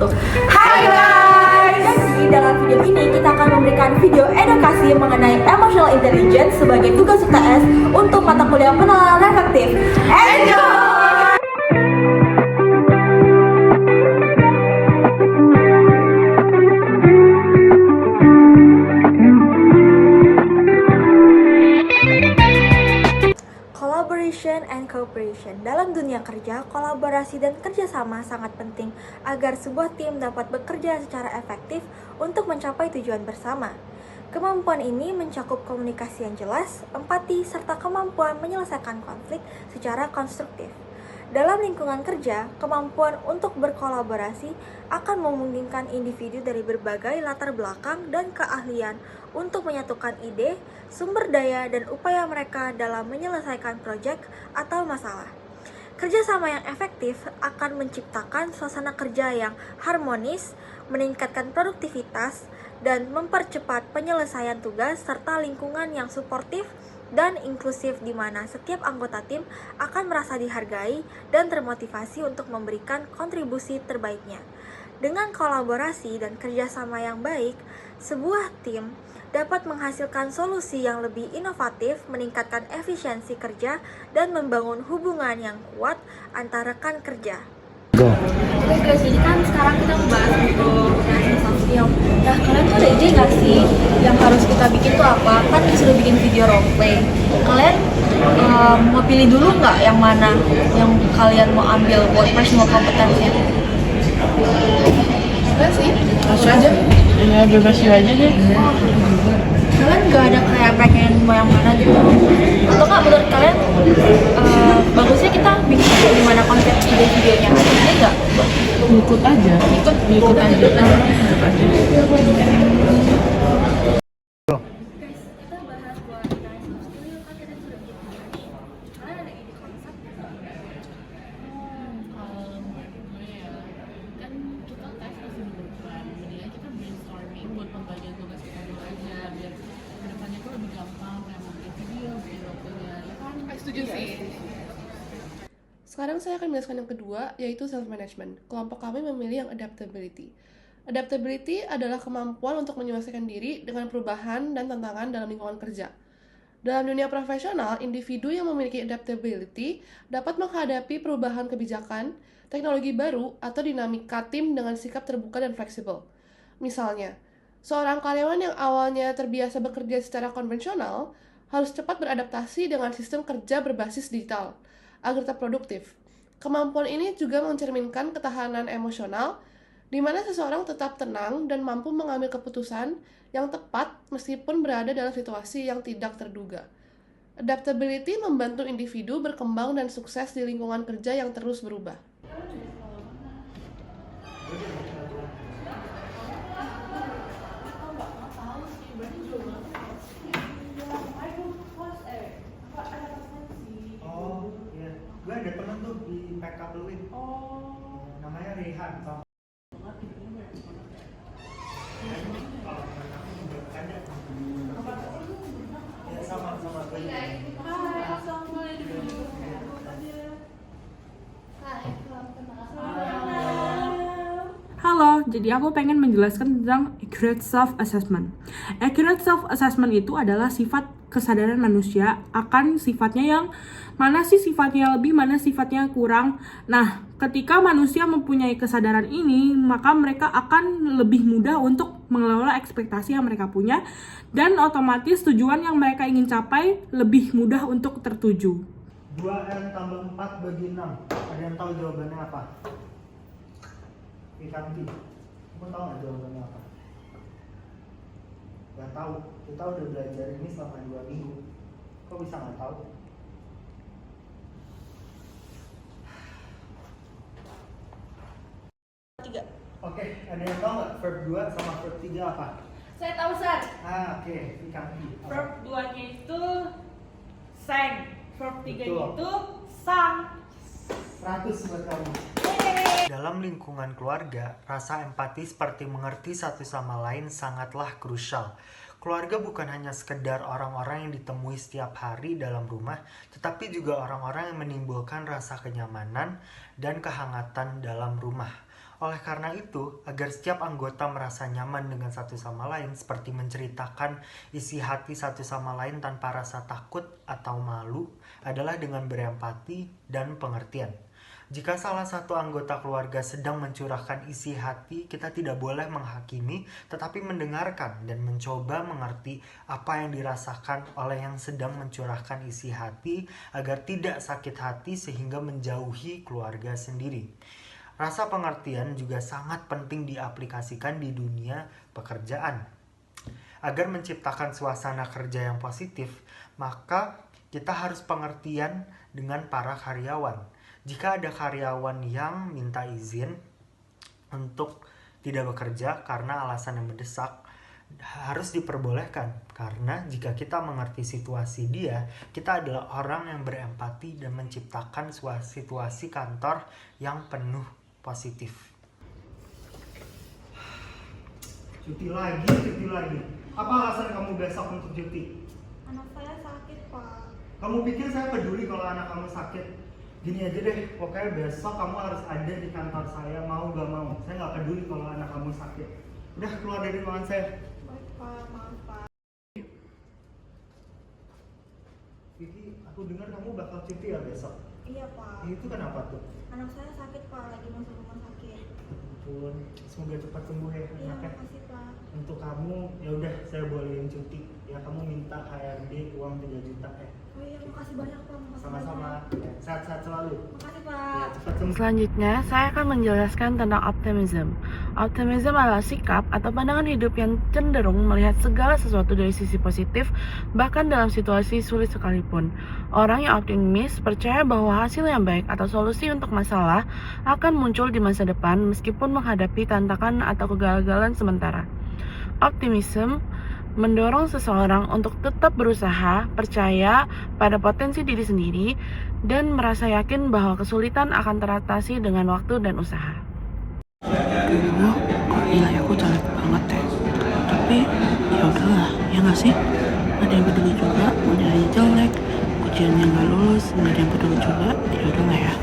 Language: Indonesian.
Hai guys! Jadi dalam video ini kita akan memberikan video edukasi mengenai emotional intelligence sebagai tugas UTS untuk mata kuliah penalaran reflektif. Enjoy! Collaboration and cooperation. Dalam dunia kerja, kolaborasi dan kerjasama sangat penting agar sebuah tim dapat bekerja secara efektif untuk mencapai tujuan bersama. Kemampuan ini mencakup komunikasi yang jelas, empati, serta kemampuan menyelesaikan konflik secara konstruktif. Dalam lingkungan kerja, kemampuan untuk berkolaborasi akan memungkinkan individu dari berbagai latar belakang dan keahlian untuk menyatukan ide, sumber daya, dan upaya mereka dalam menyelesaikan proyek atau masalah. Kerjasama yang efektif akan menciptakan suasana kerja yang harmonis, meningkatkan produktivitas, dan mempercepat penyelesaian tugas serta lingkungan yang suportif dan inklusif di mana setiap anggota tim akan merasa dihargai dan termotivasi untuk memberikan kontribusi terbaiknya. Dengan kolaborasi dan kerjasama yang baik, sebuah tim dapat menghasilkan solusi yang lebih inovatif, meningkatkan efisiensi kerja, dan membangun hubungan yang kuat antara rekan kerja. Oke guys, jadi kan sekarang kita membahas untuk kreasi soft skill. Nah, kalian tuh ada ide nggak sih yang harus kita bikin tuh apa? Kan disuruh bikin video roleplay. Kalian mau pilih dulu nggak yang mana yang kalian mau ambil buat personal competence-nya? Enggak sih, langsung aja. Ya bebas aja deh. Kalian nggak ada kayak pengen mau yang mana gitu? Atau nggak menurut kalian bagusnya kita bikin gimana konsep ide videonya? Ini nggak? Ikut aja. Ikut aja. Setuju sih. Sekarang saya akan menjelaskan yang kedua, yaitu self-management. Kelompok kami memilih yang adaptability. Adaptability adalah kemampuan untuk menyesuaikan diri dengan perubahan dan tantangan dalam lingkungan kerja. Dalam dunia profesional, individu yang memiliki adaptability dapat menghadapi perubahan kebijakan, teknologi baru, atau dinamika tim dengan sikap terbuka dan fleksibel. Misalnya, seorang karyawan yang awalnya terbiasa bekerja secara konvensional harus cepat beradaptasi dengan sistem kerja berbasis digital agar tetap produktif. Kemampuan ini juga mencerminkan ketahanan emosional, di mana seseorang tetap tenang dan mampu mengambil keputusan yang tepat meskipun berada dalam situasi yang tidak terduga. Adaptability membantu individu berkembang dan sukses di lingkungan kerja yang terus berubah. Gue ada temen tuh di PK Pluit. Namanya Rehan. Ya sama-sama gue. Halo, jadi aku pengen menjelaskan tentang accurate self-assessment. Accurate self-assessment itu adalah sifat kesadaran manusia akan sifatnya yang mana sih sifatnya lebih, mana sifatnya kurang. Nah, ketika manusia mempunyai kesadaran ini, maka mereka akan lebih mudah untuk mengelola ekspektasi yang mereka punya dan otomatis tujuan yang mereka ingin capai lebih mudah untuk tertuju. 2N tambah 4 bagi 6. Ada yang tahu jawabannya apa? Ikanti. Kamu tahu nggak jawabannya apa? Gak tahu. Kita udah belajar ini selama 2 minggu. Kok bisa nggak tahu? Oke, ada yang tahu nggak verb 2 sama verb 3 apa? Saya tahu, Sar. Oke, Ikanti. Verb 2-nya itu sang. Verb 3-nya Betul. itu sang. 100 buat kamu. Dalam lingkungan keluarga, rasa empati seperti mengerti satu sama lain sangatlah krusial. Keluarga bukan hanya sekedar orang-orang yang ditemui setiap hari dalam rumah, tetapi juga orang-orang yang menimbulkan rasa kenyamanan dan kehangatan dalam rumah. Oleh karena itu, agar setiap anggota merasa nyaman dengan satu sama lain, seperti menceritakan isi hati satu sama lain tanpa rasa takut atau malu, adalah dengan berempati dan pengertian. Jika salah satu anggota keluarga sedang mencurahkan isi hati, kita tidak boleh menghakimi, tetapi mendengarkan dan mencoba mengerti apa yang dirasakan oleh yang sedang mencurahkan isi hati, agar tidak sakit hati sehingga menjauhi keluarga sendiri. Rasa pengertian juga sangat penting diaplikasikan di dunia pekerjaan. Agar menciptakan suasana kerja yang positif, maka kita harus pengertian dengan para karyawan. Jika ada karyawan yang minta izin untuk tidak bekerja karena alasan yang mendesak, harus diperbolehkan. Karena jika kita mengerti situasi dia, kita adalah orang yang berempati dan menciptakan situasi kantor yang penuh positif. Cuti lagi. Apa alasan kamu besok untuk cuti? Anak saya sakit, Pak. Kamu pikir saya peduli kalau anak kamu sakit? Gini aja deh, pokoknya besok kamu harus ada di kantor saya, mau gak mau. Saya gak peduli kalau anak kamu sakit. Udah, keluar dari ruangan saya. Baik, Pak. Maaf, Pak. Vicky, aku dengar kamu bakal cuti ya besok. Iya, Pak. Itu kenapa tuh? Anak saya sakit, Pak. Lagi masuk rumah sakit. Ampun, semoga cepat sembuh ya Iya, anaknya. makasih, Pak. Untuk kamu, ya udah saya bolehin cuti. Ya kamu minta HRD uang 3 juta ya. Oh iya, makasih banyak, Pak. Makasih Sama-sama. banyak. Ya, sehat-sehat selalu. Makasih, Ya, Pak. cepat sembuh. Selanjutnya, saya akan menjelaskan tentang optimism. Optimism adalah sikap atau pandangan hidup yang cenderung melihat segala sesuatu dari sisi positif, bahkan dalam situasi sulit sekalipun. Orang yang optimis percaya bahwa hasil yang baik atau solusi untuk masalah akan muncul di masa depan meskipun menghadapi tantangan atau kegagalan sementara. Optimism mendorong seseorang untuk tetap berusaha, percaya pada potensi diri sendiri, dan merasa yakin bahwa kesulitan akan teratasi dengan waktu dan usaha. Kok nilai aku jelek banget ya? Tapi ya udahlah, ya nggak sih? Ada yang peduli juga, nilainya jelek, ujiannya nggak lulus, nggak ada yang peduli juga, ya udahlah ya.